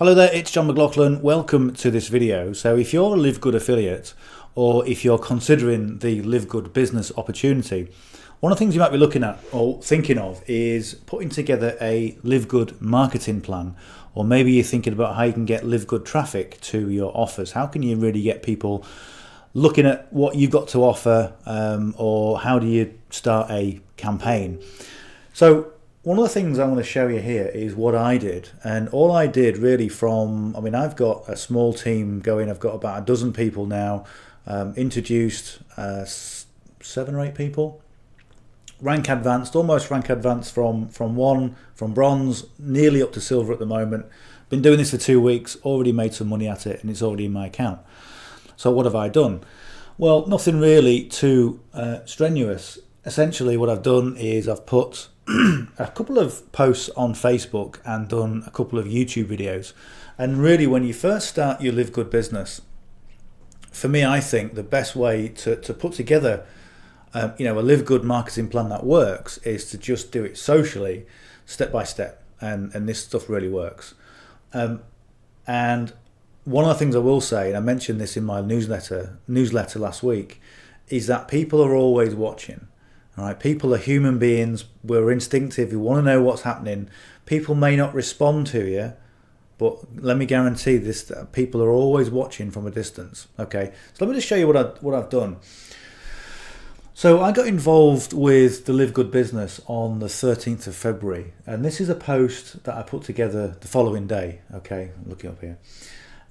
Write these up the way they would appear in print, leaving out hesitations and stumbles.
Hello there, it's John McLaughlin. Welcome to this video. So if you're a LiveGood affiliate or if you're considering the LiveGood business opportunity, one of the things you might be looking at or thinking of is putting together a LiveGood marketing plan, or maybe you're thinking about how you can get LiveGood traffic to your offers. How can you really get people looking at what you've got to offer, or how do you start a campaign? So one of the things I want to show you here is what I did, and all I did really I've got a small team going. I've got about a dozen people now, introduced 7 or 8 people, almost rank advanced from bronze, nearly up to silver at the moment. Been doing this for 2 weeks, already made some money at it, and it's already in my account. So what have I done? Well, nothing really too strenuous. Essentially what I've done is I've put a couple of posts on Facebook and done a couple of YouTube videos. And really, when you first start your LiveGood business, for me, I think the best way to put together a LiveGood marketing plan that works is to just do it socially, step by step, and this stuff really works. And one of the things I will say, and I mentioned this in my newsletter last week, is that people are always watching. All right, people are human beings. We're instinctive. We want to know what's happening. People may not respond to you, but let me guarantee this: that people are always watching from a distance. Okay, so let me just show you what I've done. So I got involved with the LiveGood business on the 13th of February, and this is a post that I put together the following day. Okay, I'm looking up here.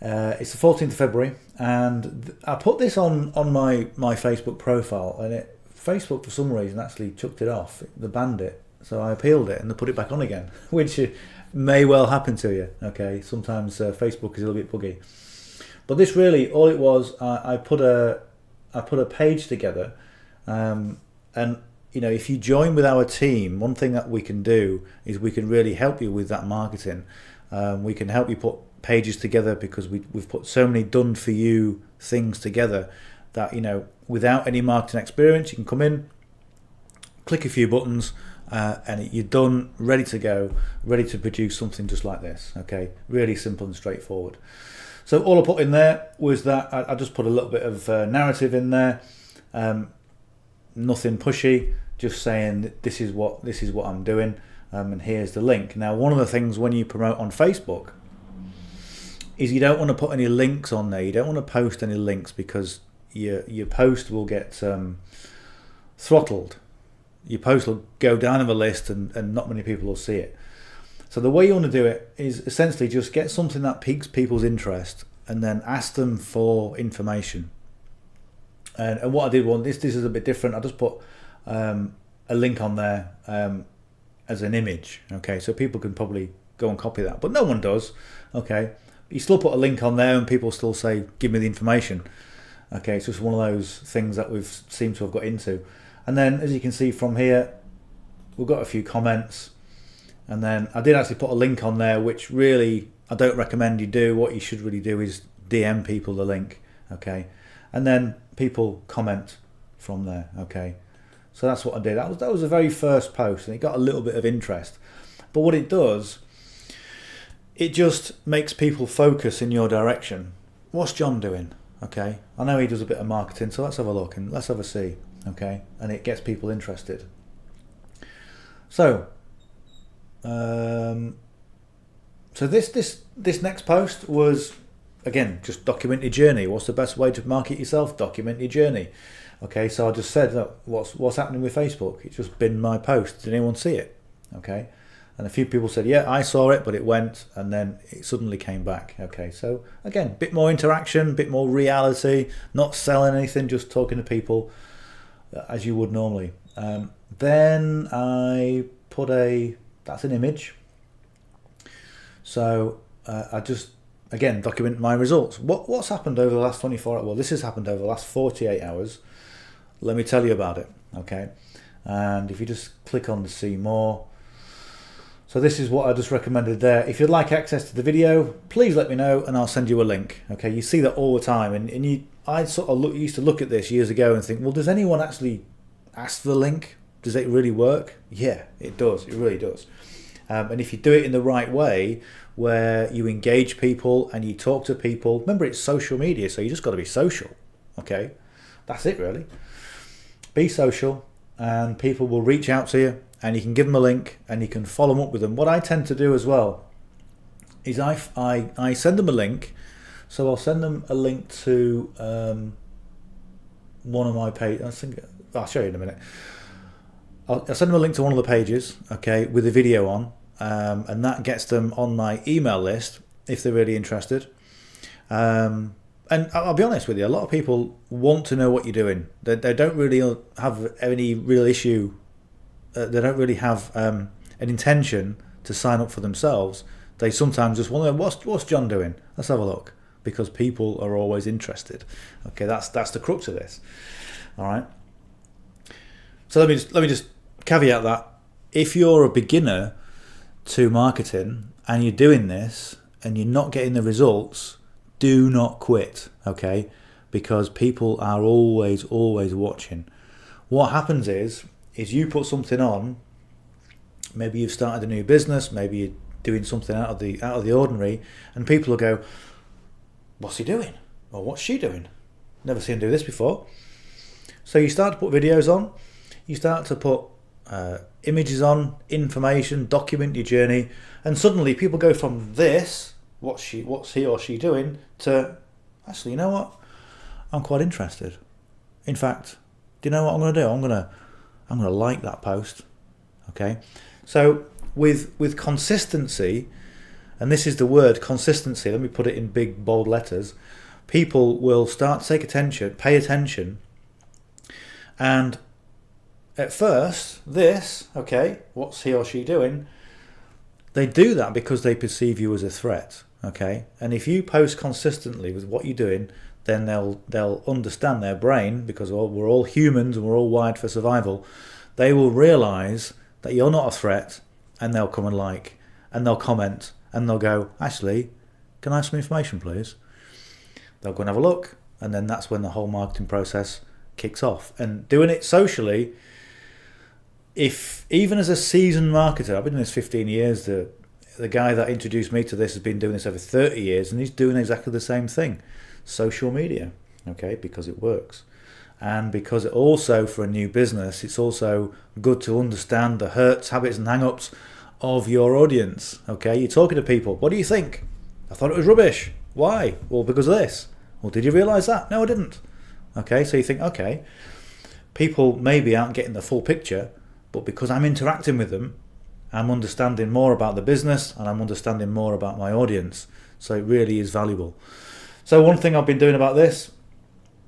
It's the 14th of February, and I put this on my Facebook profile, and Facebook for some reason actually chucked it off. They banned it, so I appealed it and they put it back on again, which may well happen to you. Okay, sometimes Facebook is a little bit buggy, but this really all it was. I put a page together, and if you join with our team, one thing that we can do is we can really help you with that marketing. We can help you put pages together because we've put so many done for you things together that without any marketing experience, you can come in, click a few buttons, and you're done, ready to go, ready to produce something just like this. Okay, really simple and straightforward. So all I put in there was that I just put a little bit of narrative in there, nothing pushy, just saying this is what I'm doing, and here's the link. Now, one of the things when you promote on Facebook is you don't want to put any links on there. You don't want to post any links because your post will get throttled. Your post will go down on the list and not many people will see it. So the way you want to do it is essentially just get something that piques people's interest and then ask them for information. And what I did this is a bit different. I just put a link on there as an image. Okay, so people can probably go and copy that, but no one does. Okay, you still put a link on there and people still say, give me the information. Okay, it's just one of those things that we've seemed to have got into. And then as you can see from here, we've got a few comments. And then I did actually put a link on there, which really I don't recommend you do. What you should really do is DM people the link. Okay, and then people comment from there. Okay, so that's what I did. That was the very first post, and it got a little bit of interest. But what it does, it just makes people focus in your direction. What's John doing? Okay, I know he does a bit of marketing, so let's have a look and let's have a see. Okay, and it gets people interested. So, this next post was, again, just document your journey. What's the best way to market yourself? Document your journey. Okay, so I just said, look, what's happening with Facebook? It's just been my post. Did anyone see it? Okay. And a few people said, yeah, I saw it, but it went, and then it suddenly came back. Okay, so again, a bit more interaction, a bit more reality, not selling anything, just talking to people as you would normally. Then I put that's an image. So I just, again, document my results. What's happened over the last 24 hours? Well, this has happened over the last 48 hours. Let me tell you about it, okay? And if you just click on the see more, so this is what I just recommended there. If you'd like access to the video, please let me know and I'll send you a link. Okay, you see that all the time, and I sort of used to look at this years ago and think, well, does anyone actually ask for the link? Does it really work? Yeah, it does. It really does. And if you do it in the right way, where you engage people and you talk to people. Remember, it's social media, so you just got to be social. Okay, that's it really. Be social, and people will reach out to you, and you can give them a link and you can follow them up with them. What I tend to do as well is I send them a link. So I'll send them a link to one of my pages. I think I'll show you in a minute. I'll send them a link to one of the pages, okay, with a video on, and that gets them on my email list if they're really interested. And I'll be honest with you, a lot of people want to know what you're doing. They don't really have any real issue. They don't really have an intention to sign up for themselves. They sometimes just want to know, what's John doing? Let's have a look. Because people are always interested. Okay, that's the crux of this. All right. So let me just caveat that if you're a beginner to marketing and you're doing this and you're not getting the results, do not quit. Okay, because people are always watching. What happens is you put something on. Maybe you've started a new business. Maybe you're doing something out of the ordinary, and people will go, what's he doing? Or what's she doing? Never seen him do this before. So you start to put videos on, you start to put images on, information, document your journey, and suddenly people go from this, what's he or she doing, to actually, you know what? I'm quite interested. In fact, do you know what I'm going to do? I'm going to like that post. Okay. So with consistency. And this is the word, consistency. Let me put it in big, bold letters. People will start to pay attention. And at first, what's he or she doing? They do that because they perceive you as a threat. Okay. And if you post consistently with what you're doing, then they'll understand, their brain, because we're all humans and we're all wired for survival. They will realize that you're not a threat, and they'll come and like, and they'll comment. And they'll go, actually, can I have some information, please? They'll go and have a look. And then that's when the whole marketing process kicks off. And doing it socially, even as a seasoned marketer, I've been doing this 15 years, the guy that introduced me to this has been doing this over 30 years, and he's doing exactly the same thing. Social media, okay, because it works. And because it also, for a new business, it's also good to understand the hurts, habits, and hang-ups of your audience. Okay, you're talking to people. What do you think? I thought it was rubbish. Why? Well, because of this. Well, did you realize that? No, I didn't. Okay, so you think, okay, people maybe aren't getting the full picture, but because I'm interacting with them, I'm understanding more about the business and I'm understanding more about my audience. So it really is valuable. So one thing I've been doing about this,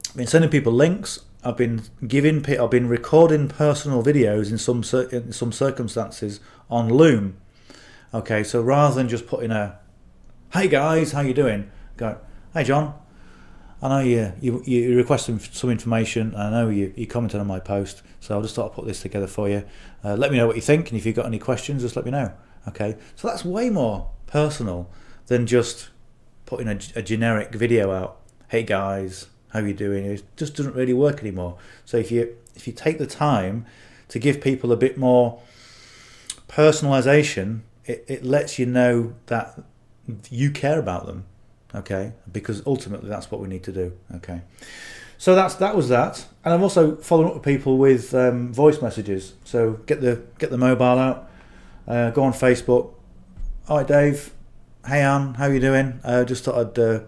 I've been sending people links. I've been recording personal videos in some circumstances on Loom. Okay, so rather than just putting a, hey guys, how you doing? Go, hey John, I know you requested some information. I know you commented on my post, so I'll just start to put this together for you. Let me know what you think, and if you've got any questions, just let me know. Okay, so that's way more personal than just putting a generic video out. Hey guys, how you doing? It just doesn't really work anymore. So if you take the time to give people a bit more personalization, it lets you know that you care about them. Okay, because ultimately that's what we need to do. Okay, so that was that, and I'm also following up with people with voice messages. So get the mobile out, go on Facebook. All right, Dave. Hey Anne, how you doing? Just thought I'd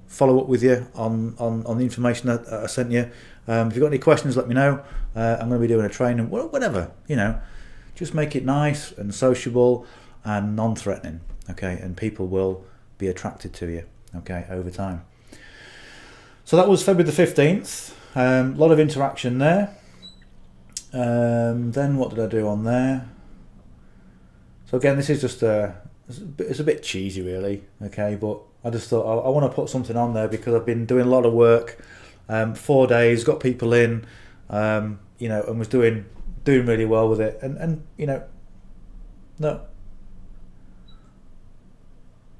follow up with you on the information that I sent you. If you've got any questions, let me know. I'm going to be doing a training, whatever. Just make it nice and sociable and non-threatening. Okay, and people will be attracted to you, okay, over time. So that was February the 15th. A lot of interaction there. Then what did I do on there? So again, this is just it's a bit cheesy really, okay, but I just thought I want to put something on there because I've been doing a lot of work, 4 days, got people in, and was doing really well with it, and no.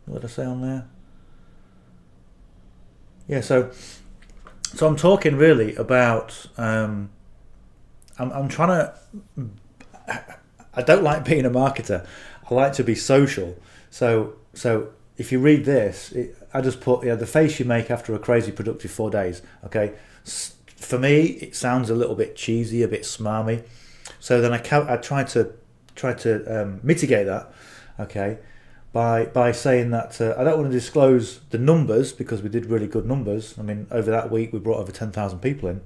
What did I say on there? Yeah, so I'm talking really about I'm trying to. I don't like being a marketer. I like to be social. So if you read this, I just put, the face you make after a crazy productive 4 days. Okay, for me, it sounds a little bit cheesy, a bit smarmy. So then I try to mitigate that. Okay, by saying that I don't want to disclose the numbers because we did really good numbers. I mean, over that week we brought over 10,000 people in.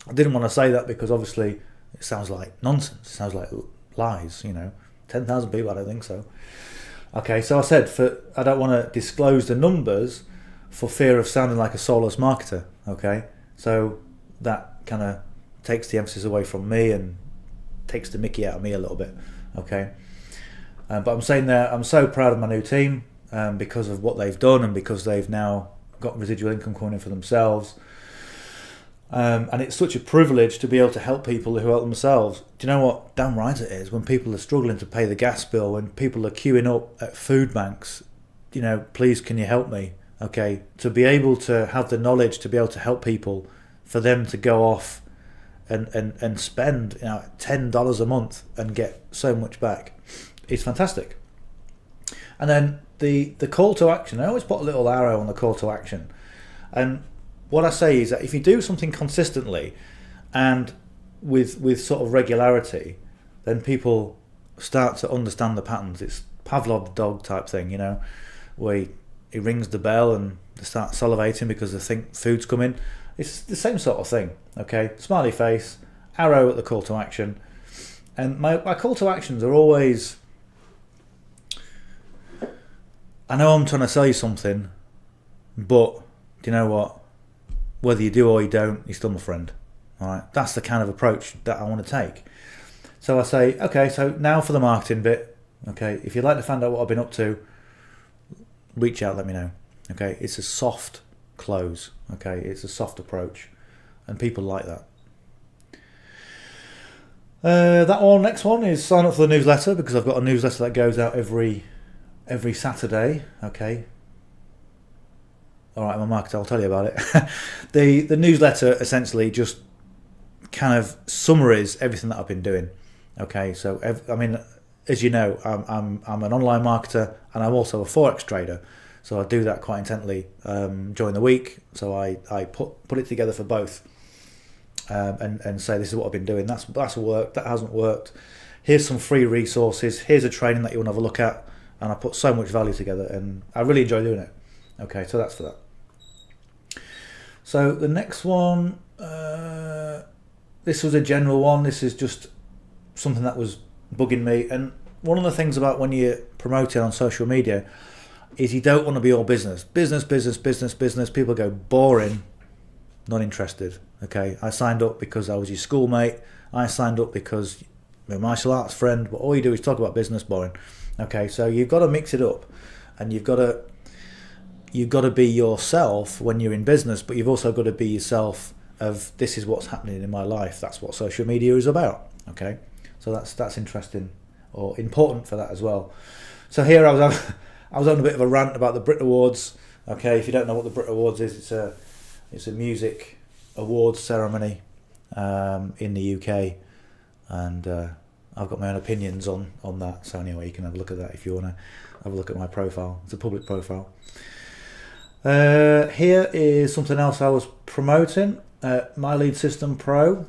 I didn't want to say that because obviously it sounds like nonsense. It sounds like lies. 10,000 people. I don't think so. Okay, so I said I don't want to disclose the numbers for fear of sounding like a soulless marketer. Okay, so that kind of takes the emphasis away from me and takes the mickey out of me a little bit. Okay, but I'm saying that I'm so proud of my new team because of what they've done and because they've now got residual income coming in for themselves. And it's such a privilege to be able to help people who help themselves. Do you know what? Damn right it is. When people are struggling to pay the gas bill, when people are queuing up at food banks, please can you help me? Okay, to be able to have the knowledge to be able to help people, for them to go off and spend $10 a month and get so much back, is fantastic. And then the call to action. I always put a little arrow on the call to action, and what I say is that if you do something consistently and with sort of regularity, then people start to understand the patterns. It's Pavlov's dog type thing, where he rings the bell and they start salivating because they think food's coming. It's the same sort of thing, okay? Smiley face, arrow at the call to action. And my call to actions are always, I know I'm trying to sell you something, but do you know what? Whether you do or you don't, you're still my friend. All right, that's the kind of approach that I want to take. So I say, okay, so now for the marketing bit. Okay, if you'd like to find out what I've been up to, reach out, let me know. Okay, it's a soft close. Okay, it's a soft approach, and people like that. Next one is sign up for the newsletter, because I've got a newsletter that goes out every Saturday. Okay. All right, I'm a marketer, I'll tell you about it. The newsletter essentially just kind of summaries everything that I've been doing. Okay, so as you know, I'm an online marketer and I'm also a forex trader, so I do that quite intently during the week. So I put it together for both, and say this is what I've been doing. That's worked. That hasn't worked. Here's some free resources. Here's a training that you want to have a look at, and I put so much value together, and I really enjoy doing it. Okay, so that's for that. So the next one, this was a general one. This is just something that was bugging me. And one of the things about when you're promoting on social media is you don't want to be all business. Business. People go boring, not interested. Okay, I signed up because I was your schoolmate. I signed up because you're a martial arts friend. But all you do is talk about business, boring. Okay, so you've got to mix it up, and you've got to be yourself when you're in business, but you've also got to be yourself of this is what's happening in my life. That's what social media is about. Okay, so that's interesting or important for that as well. So here I was on a bit of a rant about the Brit Awards. Okay, if you don't know what the Brit Awards is, it's a music awards ceremony in the UK, and I've got my own opinions on that. So anyway, you can have a look at that if you want to have a look at my profile. It's a public profile. Here is something else I was promoting. My Lead System Pro,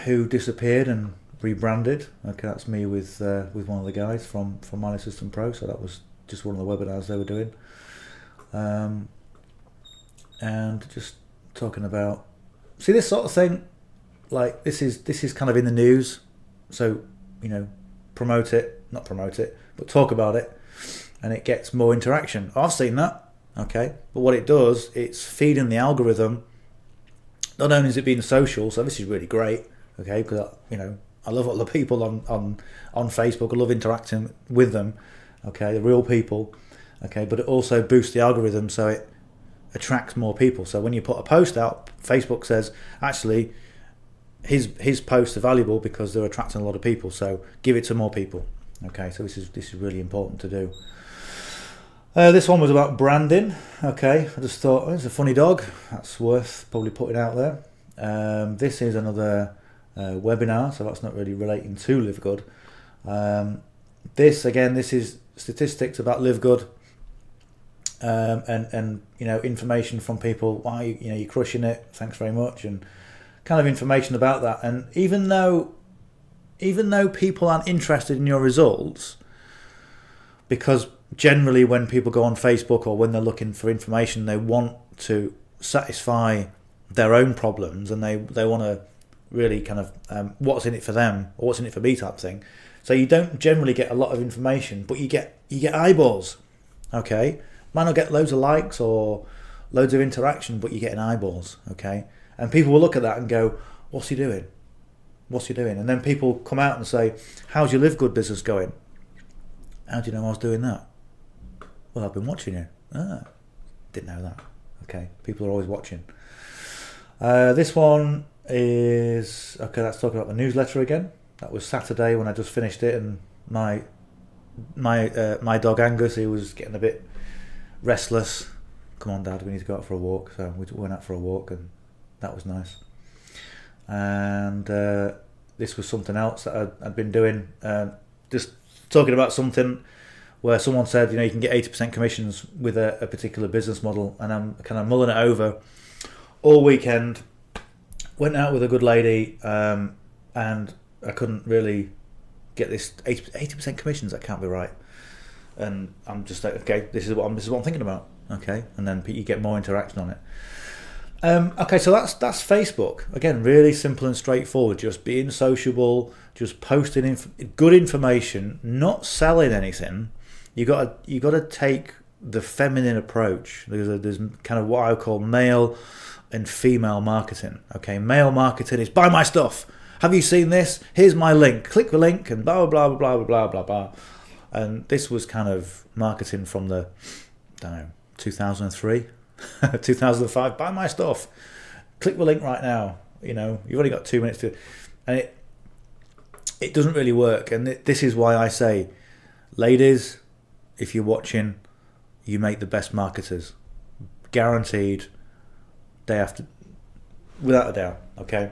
who disappeared and rebranded. Okay, that's me with one of the guys from My Lead System Pro. So that was just one of the webinars they were doing, and just talking about this sort of thing. Like this is kind of in the news, so promote it, not promote it, but talk about it, and it gets more interaction. I've seen that. Okay, but what it does, it's feeding the algorithm. Not only is it being social, so this is really great. Okay, because I love all the people on Facebook. I love interacting with them. Okay, the real people. Okay, but it also boosts the algorithm, so it attracts more people. So when you put a post out, Facebook says actually his posts are valuable because they're attracting a lot of people. So give it to more people. Okay, so this is really important to do. This one was about branding. Okay, I just thought it's a funny dog. That's worth probably putting out there. This is another webinar, so that's not really relating to LiveGood. This is statistics about LiveGood, and information from people. Wow, you're crushing it. Thanks very much, and kind of information about that. And even though people aren't interested in your results, because generally when people go on Facebook or when they're looking for information, they want to satisfy their own problems, and they want to really kind of what's in it for them or what's in it for me type thing. So you don't generally get a lot of information, but you get eyeballs. Okay, might not get loads of likes or loads of interaction, but you're getting eyeballs. Okay, and people will look at that and go, "What's he doing? What's he doing?" And then people come out and say, "How's your LiveGood business going?" How do you know I was doing that? Well, I've been watching you. Didn't know that. Okay, people are always watching. This one is okay. That's talking about the newsletter again. That was Saturday when I just finished it, and my dog Angus, he was getting a bit restless. Come on, Dad, we need to go out for a walk. So we went out for a walk, and that was nice. And this was something else that I'd been doing. Just talking about something where someone said, you can get 80% commissions with a particular business model, and I'm kind of mulling it over all weekend. Went out with a good lady, and I couldn't really get this 80% commissions. That can't be right. And I'm just like, okay, this is what I'm thinking about. Okay, and then you get more interaction on it. Okay, so that's Facebook. Again, really simple and straightforward. Just being sociable, just posting good information, not selling anything. You got to take the feminine approach. There's kind of what I call male and female marketing. Okay, male marketing is buy my stuff. Have you seen this? Here's my link. Click the link and blah blah blah blah blah blah blah. And this was kind of marketing from the 2003. 2005, buy my stuff, click the link right now. You've only got 2 minutes to, and it doesn't really work. And this is why I say, ladies, if you're watching, you make the best marketers, guaranteed, day after, without a doubt. Okay,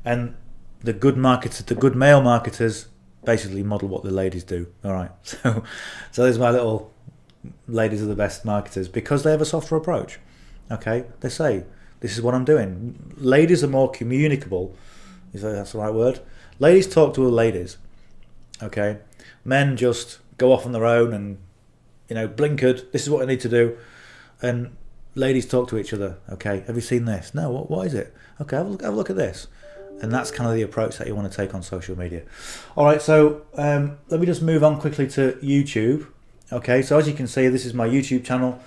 and the good marketers, the good male marketers, basically model what the ladies do. All right, so there's my little. Ladies are the best marketers because they have a softer approach. Okay, they say, this is what I'm doing. Ladies are more communicable, if that's the right word. Ladies talk to other ladies. Okay, men just go off on their own and blinkered, this is what I need to do. And ladies talk to each other. Okay, have you seen this? No, what is it? Okay, have a look at this. And that's kind of the approach that you want to take on social media. All right, so let me just move on quickly to YouTube. Okay, so as you can see, this is my YouTube channel.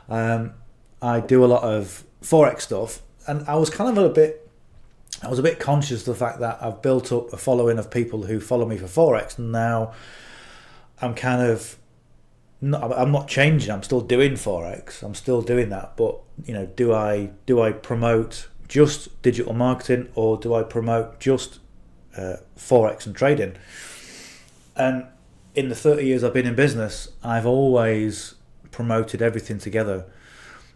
I do a lot of Forex stuff, and I was a bit conscious of the fact that I've built up a following of people who follow me for Forex, and now I'm I'm not changing. I'm still doing Forex. I'm still doing that, but do I promote just digital marketing, or do I promote just Forex and trading? And in the 30 years I've been in business, I've always promoted everything together.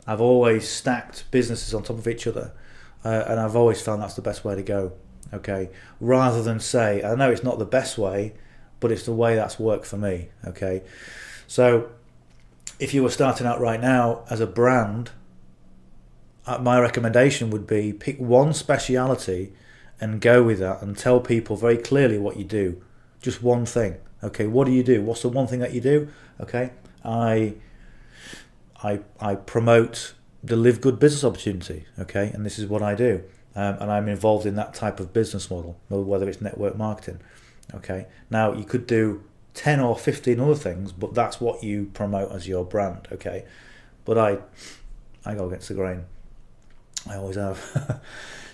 I've always stacked businesses on top of each other, and I've always found that's the best way to go. Okay, rather than say, I know it's not the best way, but it's the way that's worked for me. Okay, so if you were starting out right now as a brand, my recommendation would be pick one speciality and go with that, and tell people very clearly what you do. Just one thing. Okay, what do you do? What's the one thing that you do? Okay, I promote the LiveGood business opportunity. Okay, and this is what I do, and I'm involved in that type of business model, whether it's network marketing. Okay, now you could do 10 or 15 other things, but that's what you promote as your brand. Okay, but I go against the grain. I always have.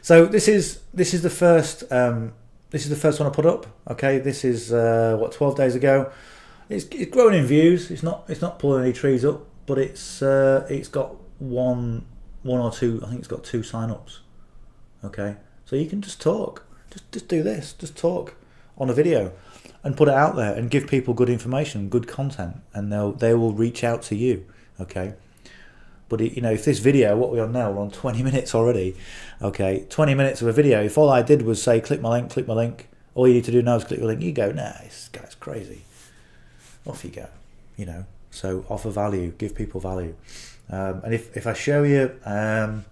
So this is the first. This is the first one I put up. Okay, this is 12 days ago. It's growing in views. It's not pulling any trees up, but it's got one or two. I think it's got 2 sign-ups. Okay, so you can just talk. Just do this. Just talk on a video and put it out there and give people good information, good content, and they will reach out to you. Okay. But if this video, what we're on now, we're on 20 minutes already. Okay, 20 minutes of a video. If all I did was say, click my link, all you need to do now is click the link. You go, nah, this guy's crazy. Off you go. you know. So offer value, give people value. And if I show you, I'll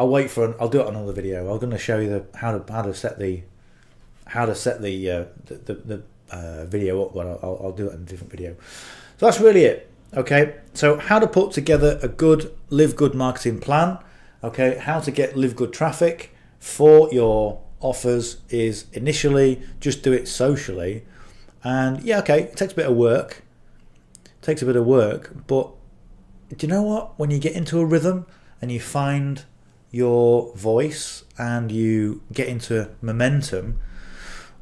wait for I'll do it on another video. I'm going to show you how to set the video up, but I'll do it in a different video. So that's really it. Okay, so how to put together a good LiveGood marketing plan. Okay, how to get LiveGood traffic for your offers is initially just do it socially. And yeah, okay, it takes a bit of work. But do you know what? When you get into a rhythm and you find your voice and you get into momentum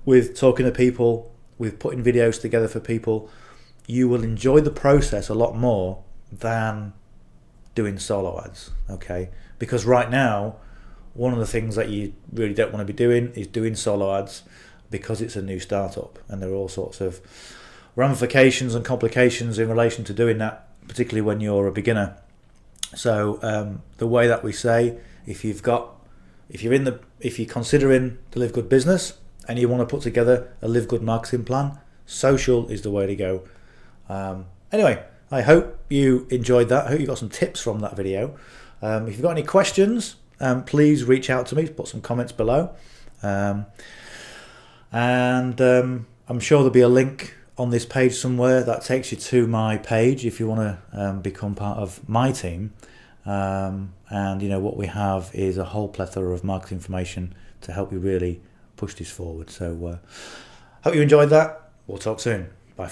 with talking to people, with putting videos together for people, you will enjoy the process a lot more than doing solo ads, okay? Because right now, one of the things that you really don't want to be doing is doing solo ads, because it's a new startup and there are all sorts of ramifications and complications in relation to doing that, particularly when you're a beginner. So the way that we say, if you're considering the LiveGood business and you want to put together a LiveGood marketing plan, social is the way to go. Anyway, I hope you enjoyed that. I hope you got some tips from that video. If you've got any questions, please reach out to me, put some comments below. And I'm sure there'll be a link on this page somewhere that takes you to my page if you want to become part of my team. And you know what we have is a whole plethora of marketing information to help you really push this forward. So hope you enjoyed that. We'll talk soon.